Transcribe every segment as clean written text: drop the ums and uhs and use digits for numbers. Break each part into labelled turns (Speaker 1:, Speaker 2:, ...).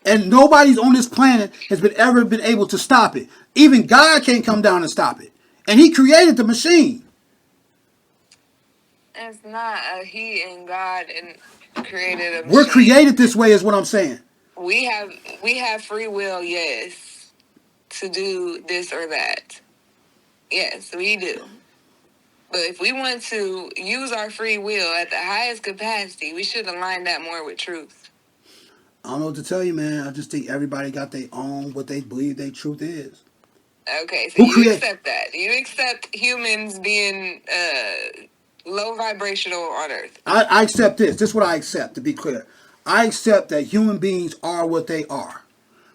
Speaker 1: And nobody's on this planet has ever been able to stop it. Even God can't come down and stop it. And he created the machine.
Speaker 2: It's not a he and God and created a
Speaker 1: We're
Speaker 2: machine.
Speaker 1: created this way is what I'm saying.
Speaker 2: We have free will, yes, to do this or that. Yes, we do. But if we want to use our free will at the highest capacity, we should align that more with truth.
Speaker 1: I don't know what to tell you, man. I just think everybody got their own, what they believe their truth is.
Speaker 2: Okay, so you accept that. You accept humans being low vibrational on Earth.
Speaker 1: I accept this. This is what I accept, to be clear. I accept that human beings are what they are.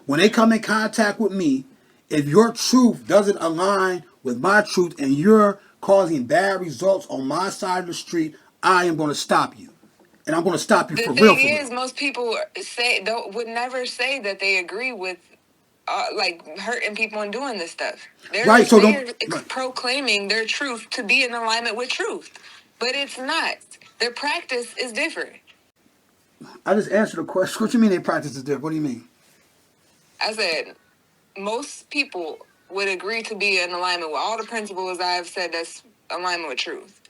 Speaker 1: When they come in contact with me, if your truth doesn't align with my truth and you're causing bad results on my side of the street, I am going to stop you. And I'm going to stop you for real.
Speaker 2: The thing is, most people would never say that they agree with like hurting people and doing this stuff. They're proclaiming their truth to be in alignment with truth, but it's not. Their practice is different.
Speaker 1: I just answered the question. What do you mean their practice is different? What do you mean?
Speaker 2: I said most people would agree to be in alignment with all the principles I've said that's alignment with truth,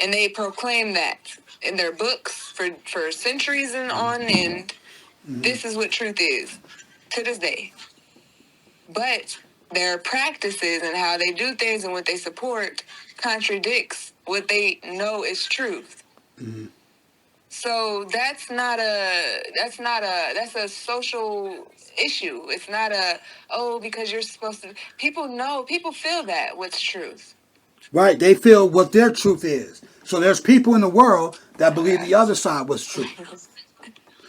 Speaker 2: and they proclaim that in their books for centuries and on end. This is what truth is to this day. But their practices and how they do things and what they support contradicts what they know is truth. Mm-hmm. So that's a social issue. It's not because you're supposed to. People feel that what's truth.
Speaker 1: Right, they feel what their truth is. So there's people in the world that believe the other side was true.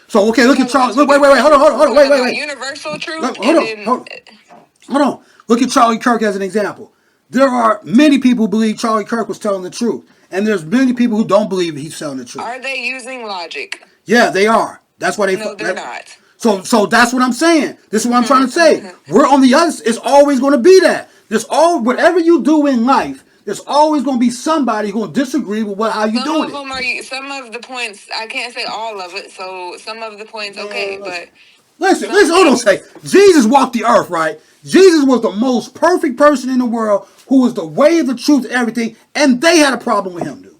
Speaker 1: So okay, look at Charlie. Wait, hold on, wait.
Speaker 2: Universal truth.
Speaker 1: Hold on. Look at Charlie Kirk as an example. There are many people who believe Charlie Kirk was telling the truth, and there's many people who don't believe he's telling the truth.
Speaker 2: Are they using logic?
Speaker 1: Yeah, they are. That's why they.
Speaker 2: No, they're not.
Speaker 1: So that's what I'm saying. This is what I'm trying to say. We're on the other. It's always going to be that. Whatever you do in life, there's always going to be somebody who's going to disagree with how you doing it.
Speaker 2: Some of the points, I can't say all of it, so some of the points, okay, but...
Speaker 1: Listen, hold on a second. Jesus walked the earth, right? Jesus was the most perfect person in the world who was the way, the truth, everything, and they had a problem with him, dude.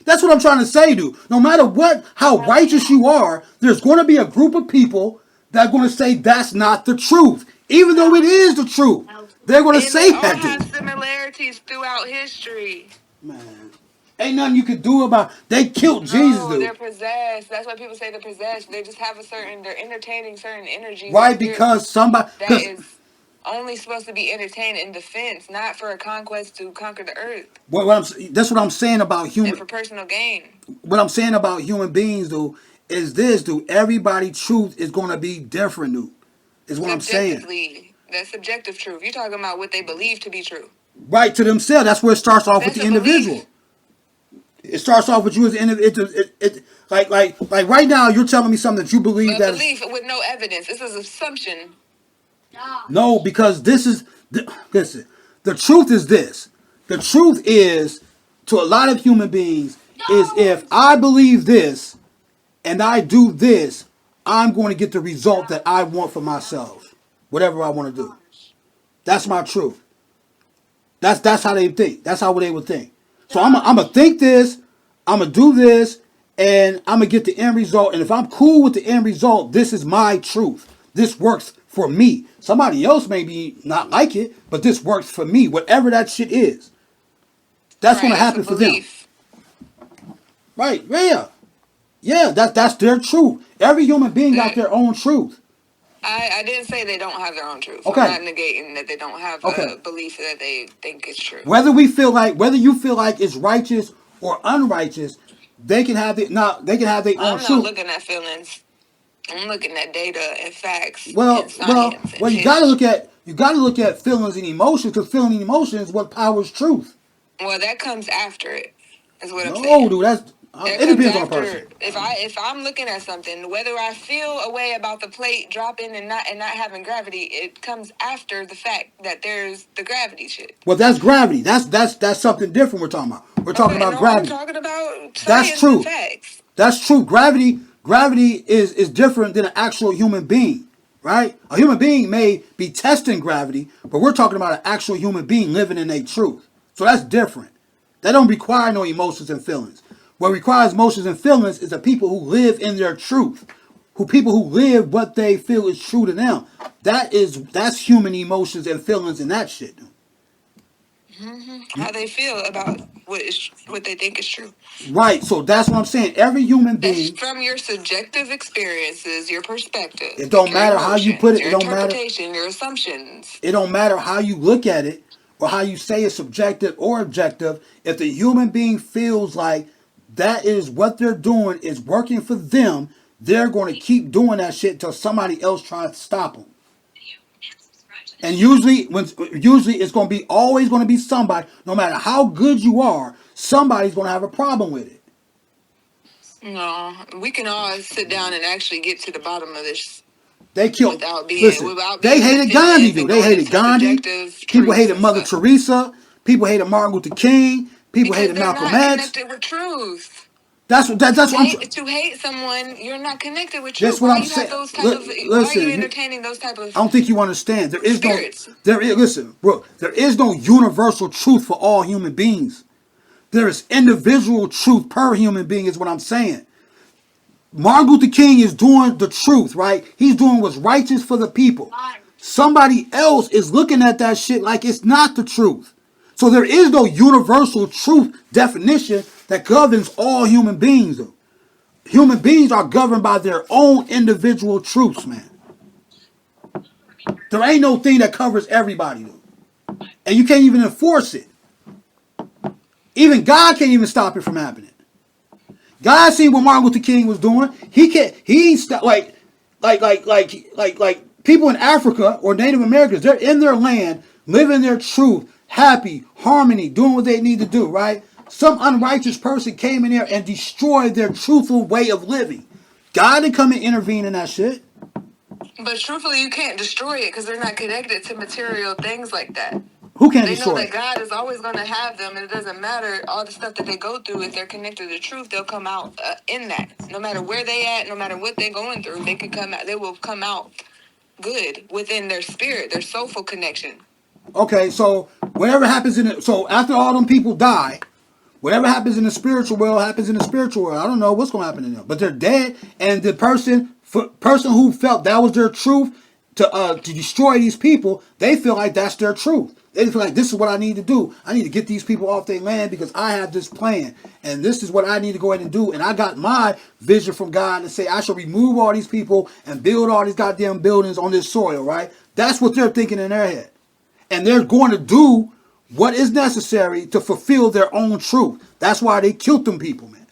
Speaker 1: That's what I'm trying to say, dude. No matter how righteous you are, there's going to be a group of people that are going to say that's not the truth, even though it is the truth. They're going to say that, dude.
Speaker 2: They all have similarities throughout history.
Speaker 1: Man, ain't nothing you could do about. They killed Jesus, dude.
Speaker 2: They're possessed. That's why people say they're possessed. They just have they're entertaining certain energies.
Speaker 1: Right, because somebody
Speaker 2: that is only supposed to be entertained in defense, not for a conquest to conquer the earth.
Speaker 1: That's what I'm saying about human.
Speaker 2: And for personal gain.
Speaker 1: What I'm saying about human beings, dude, is this, dude. Everybody's truth is going to be different, dude. Is what I'm saying.
Speaker 2: That's subjective truth. You're talking about what they believe to be true.
Speaker 1: Right, to themselves. That's where it starts off with the individual. Belief. It starts off with you as an individual. Like right now, you're telling me something that you believe that
Speaker 2: belief with no evidence. This is assumption.
Speaker 1: No, because listen, the truth is this. The truth is, to a lot of human beings, is if I believe this and I do this, I'm going to get the result that I want for myself. Whatever I want to do. That's my truth. That's how they think. That's how they would think. So I'm going to think this, I'm going to do this, and I'm going to get the end result. And if I'm cool with the end result, this is my truth. This works for me. Somebody else may be not like it, but this works for me. Whatever that shit is. That's going to happen for them. Right, yeah. Yeah, that's their truth. Every human being got their own truth.
Speaker 2: I didn't say they don't have their own truth.
Speaker 1: Okay.
Speaker 2: I'm not negating that they don't have a belief that they think is true.
Speaker 1: Whether you feel like it's righteous or unrighteous, they can have their own truth.
Speaker 2: I'm not looking at feelings. I'm looking at data and facts.
Speaker 1: Well, you gotta look at feelings and emotions, because feeling and emotion is what powers truth.
Speaker 2: Well, that comes after it. Is what I'm saying.
Speaker 1: No, dude, it depends on a person.
Speaker 2: If I'm looking at something, whether I feel a way about the plate dropping and not having gravity, it comes after the fact that there's the gravity shit.
Speaker 1: Well, that's gravity. That's something different we're talking about. We're talking about gravity.
Speaker 2: We're talking about
Speaker 1: that's true.
Speaker 2: Facts.
Speaker 1: That's true. Gravity is different than an actual human being. right? A human being may be testing gravity, but we're talking about an actual human being living in a truth. So that's different. That don't require no emotions and feelings. What requires emotions and feelings is the people who live in their truth, people who live what they feel is true to them. That's human emotions and feelings and that shit.
Speaker 2: How they feel about what they think is true.
Speaker 1: Right. So that's what I'm saying. Every human
Speaker 2: That's
Speaker 1: being.
Speaker 2: from your subjective experiences, your perspective.
Speaker 1: It don't matter how you put it.
Speaker 2: Your
Speaker 1: It don't matter.
Speaker 2: interpretation, your assumptions.
Speaker 1: It don't matter how you look at it or how you say it's subjective or objective. If the human being feels like that is what they're doing is working for them, they're going to keep doing that shit until somebody else tries to stop them. And usually it's going to be always going to be somebody, no matter how good you are, somebody's going to have a problem with it.
Speaker 2: No, we can all sit down and actually get to the bottom of this.
Speaker 1: They killed.
Speaker 2: Without being,
Speaker 1: Listen, they hated Gandhi, dude. They hated Gandhi. People hated Mother Teresa. People hated Martin Luther King. People hated Malcolm X.
Speaker 2: Connected with truth.
Speaker 1: That's what I'm.
Speaker 2: To hate someone, you're not connected with
Speaker 1: That's
Speaker 2: truth.
Speaker 1: what
Speaker 2: why
Speaker 1: I'm
Speaker 2: you
Speaker 1: saying.
Speaker 2: have those type of, why are you entertaining those type of?
Speaker 1: I don't think you understand. There is
Speaker 2: spirits.
Speaker 1: Listen, bro. There is no universal truth for all human beings. There is individual truth per human being. Is what I'm saying. Martin Luther King is doing the truth, right? He's doing what's righteous for the people. Somebody else is looking at that shit like it's not the truth. So there is no universal truth definition that governs all human beings, though. Human beings are governed by their own individual truths, man. There ain't no thing that covers everybody, though. And you can't even enforce it. Even God can't even stop it from happening. God seen what Martin Luther King was doing. He ain't stop like people in Africa or Native Americans, they're in their land, living their truth, happy, harmony, doing what they need to do, right? Some unrighteous person came in there and destroyed their truthful way of living. God didn't come and intervene in that shit.
Speaker 2: But truthfully, you can't destroy it because they're not connected to material things like that.
Speaker 1: Who can't destroy it?
Speaker 2: They know that God is always going to have them, and it doesn't matter all the stuff that they go through. If they're connected to the truth, they'll come out in that. No matter where they at, no matter what they're going through, they can come out. They will come out good within their spirit, their soulful connection.
Speaker 1: Okay, so whatever happens so after all them people die, whatever happens in the spiritual world happens in the spiritual world. I don't know what's going to happen to them, but they're dead, and the person who felt that was their truth to destroy these people, they feel like that's their truth. They feel like this is what I need to do. I need to get these people off their land because I have this plan. And this is what I need to go ahead and do. And I got my vision from God to say I should remove all these people and build all these goddamn buildings on this soil, right? That's what they're thinking in their head. And they're going to do what is necessary to fulfill their own truth. That's why they killed them people, man.